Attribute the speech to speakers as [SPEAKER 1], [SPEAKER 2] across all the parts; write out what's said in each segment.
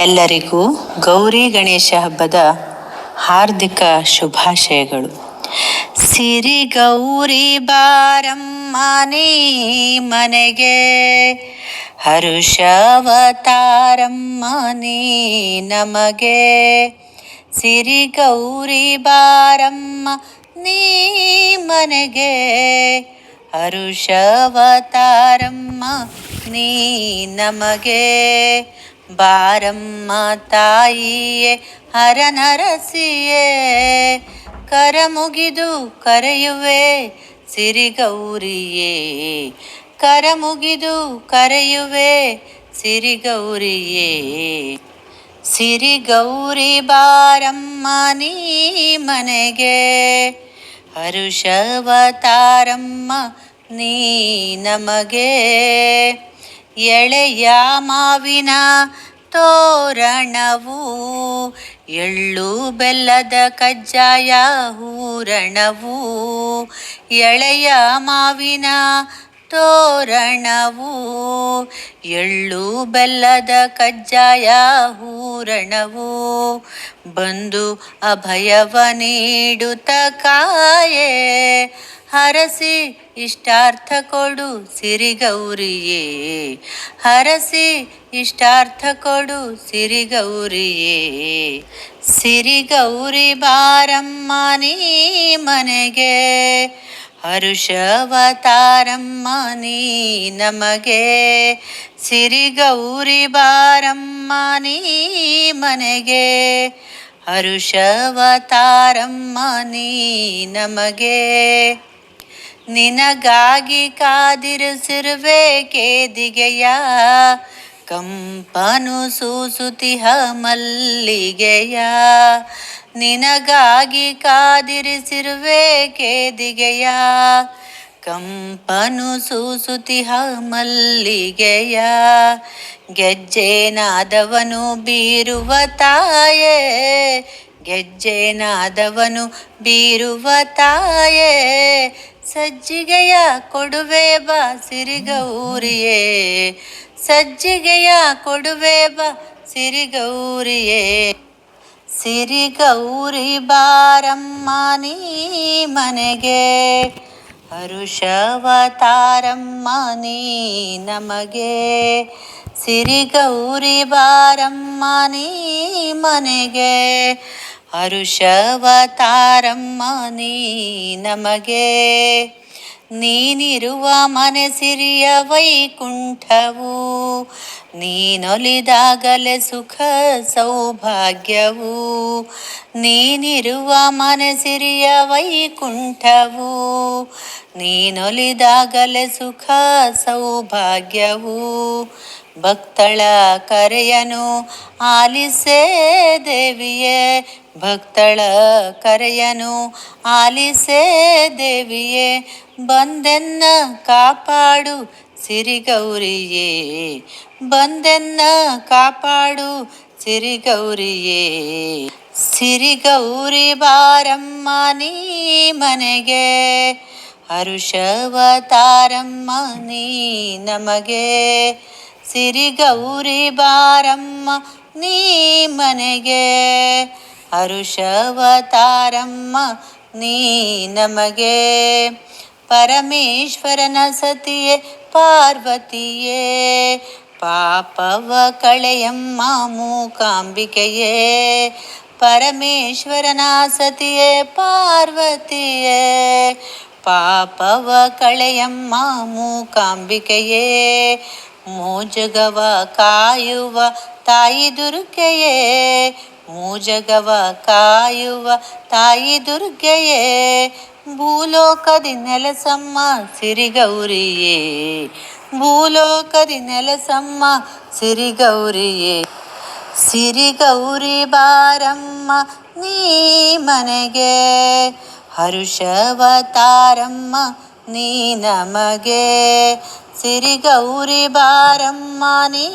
[SPEAKER 1] ಎಲ್ಲರಿಗೂ ಗೌರಿ ಗಣೇಶ ಹಬ್ಬದ ಹಾರ್ದಿಕ ಶುಭಾಶಯಗಳು. ಸಿರಿ ಗೌರಿ ಬಾರಮ್ಮ ನೀ ಮನೆಗೆ, ಹರುಷವತಾರಮ್ಮ ನೀ ನಮಗೆ. ಸಿರಿ ಗೌರಿ ಬಾರಮ್ಮ ನೀ ಮನೆಗೆ, ಹರುಷವತಾರಮ್ಮ ನೀ ನಮಗೆ. ಬಾರಮ್ಮ ತಾಯಿಯೇ ಹರನರಸಿಯೇ, ಕರ ಮುಗಿದು ಕರೆಯುವೆ ಸಿರಿಗೌರಿಯೇ. ಕರ ಮುಗಿದು ಕರೆಯುವೆ ಸಿರಿಗೌರಿಯೇ. ಸಿರಿಗೌರಿ ಬಾರಮ್ಮ ನೀ ಮನೆಗೆ, ಹರುಷವತಾರಮ್ಮ ನೀ ನಮಗೆ. ಎಳೆಯ ಮಾವಿನ ತೋರಣವು, ಎಳ್ಳು ಬೆಲ್ಲದ ಕಜ್ಜಾಯ ಹೂರಣವು. ಎಳೆಯ ಮಾವಿನ ತೋರಣವು, ಎಳ್ಳು ಬೆಲ್ಲದ ಕಜ್ಜಾಯ ಹೂರಣವು. ಬಂದು ಅಭಯವ ನೀಡುತ್ತ ಕಾಯೇ, ಹರಸಿ ಇಷ್ಟಾರ್ಥ ಕೊಡು ಸಿರಿಗೌರಿಯೇ. ಹರಸಿ ಇಷ್ಟಾರ್ಥ ಕೊಡು ಸಿರಿಗೌರಿಯೇ. ಸಿರಿಗೌರಿ ಬಾರಮ್ಮ ನೀ ಮನೆಗೆ, ಹರುಷವತಾರಮ್ಮ ನೀ ನಮಗೆ. ಸಿರಿಗೌರಿ ಬಾರಮ್ಮ ನೀ ಮನೆಗೆ, ಹರುಷವತಾರಮ್ಮ ನೀ ನಮಗೆ. ನಿನಗಾಗಿ ಕಾದಿರಿಸಿರುವೆ ಕೇದಿಗೆಯ, ಕಂಪನು ಸೂಸುತಿಹ ಮಲ್ಲಿಗೆಯ. ನಿನಗಾಗಿ ಕಾದಿರಿಸಿರುವೆ ಕೇದಿಗೆಯ, ಕಂಪನು ಸೂಸುತಿಹ ಮಲ್ಲಿಗೆಯ. ಗೆಜ್ಜೆನಾದವನು ಬೀರುವ ತಾಯೇ, ಗೆಜ್ಜೆನಾದವನು ಬೀರುವ ತಾಯೇ. ಸಜ್ಜಿಗೆಯ ಕೊಡುವೆ ಬಾ ಸಿರಿಗೌರಿಯೇ, ಸಜ್ಜಿಗೆಯ ಕೊಡುವೆ ಬಾ ಸಿರಿಗೌರಿಯೇ. ಸಿರಿಗೌರಿ ಬಾರಮ್ಮ ನೀ ಮನೆಗೆ, ಹರುಷವತಾರಮ್ಮ ನೀ ನಮಗೆ. ಸಿರಿಗೌರಿ ಬಾರಮ್ಮ ನೀ ಮನೆಗೆ, ಹರುಷವತಾರಮ್ಮ ನೀ ನಮಗೆ. ನೀನಿರುವ ಮನೆ ಸಿರಿಯ ವೈಕುಂಠವು, ನೀನೊಲಿದಾಗಲೇ ಸುಖ ಸೌಭಾಗ್ಯವು. ನೀನಿರುವ ಮನೆ ಸಿರಿಯ ವೈಕುಂಠವು, ನೀನೊಲಿದಾಗಲೇ ಸುಖ ಸೌಭಾಗ್ಯವು. ಭಕ್ತಳ ಕರೆಯನು ಆಲಿಸೇ ದೇವಿಯೇ, ಭಕ್ತಳ ಕರೆಯನು ಆಲಿಸೇ ದೇವಿಯೇ. ಬಂದೆನ್ನ ಕಾಪಾಡು ಸಿರಿಗೌರಿಯೇ, ಬಂದೆನ್ನ ಕಾಪಾಡು ಸಿರಿಗೌರಿಯೇ. ಸಿರಿಗೌರಿ ಬಾರಮ್ಮ ನೀ ಮನೆಗೆ, ಹರುಷವತಾರಮ್ಮ ನೀ ನಮಗೆ. ಸಿರಿಗೌರಿ ಬಾರಮ್ಮ ನೀ ಮನೆಗೆ, ಹರುಷವತಾರಮ್ಮ ನೀ ನಮಗೆ. ಪರಮೇಶ್ವರನ ಸತಿಯೇ ಪಾರ್ವತಿಯೇ, ಪಾಪವ ಕಳೆಯಮ್ಮ ಮೂಕಾಂಬಿಕೆಯೇ. ಪರಮೇಶ್ವರನ ಸತಿಯೇ ಪಾರ್ವತಿಯೇ, ಪಾಪವ ಕಳೆಯಮ್ಮ ಮೂಕಾಂಬಿಕೆಯೇ. ಮೂಜಗವ ಕಾಯುವ ತಾಯಿ ದುರ್ಗೆಯೇ, ಮೂಜಗವ ಕಾಯುವ ತಾಯಿ ದುರ್ಗೆಯೇ. ಭೂಲೋಕದಿ ನೆಲೆಸಮ್ಮ ಸಿರಿಗೌರಿಯೇ, ಭೂಲೋಕದಿ ನೆಲೆಸಮ್ಮ ಸಿರಿಗೌರಿಯೇ. ಸಿರಿಗೌರಿ ಬಾರಮ್ಮ ನೀ ಮನೆಗೆ, ಹರುಷವತಾರಮ್ಮ ನೀ ನಮಗೆ. ಸಿರಿಗೌರಿ ಬಾರಮ್ಮ ನೀ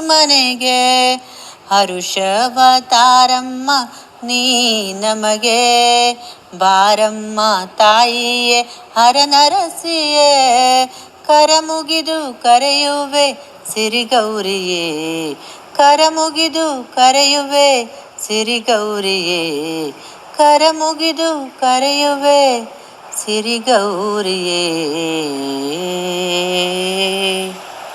[SPEAKER 1] ಮನೆಗೆ, ಹರುಷವತಾರಮ್ಮ ನೀ ನಮಗೆ. ಬಾರಮ್ಮ ತಾಯಿಯೇ ಹರನರಸಿಯೇ, ಕರ ಮುಗಿದು ಕರೆಯುವೆ ಸಿರಿಗೌರಿಯೇ. ಕರಮುಗಿದು ಕರೆಯುವೆ ಸಿರಿಗೌರಿಯೇ, ಕರಮುಗಿದು ಕರೆಯುವೆ ಸಿರಿಗೌರಿಯೇ.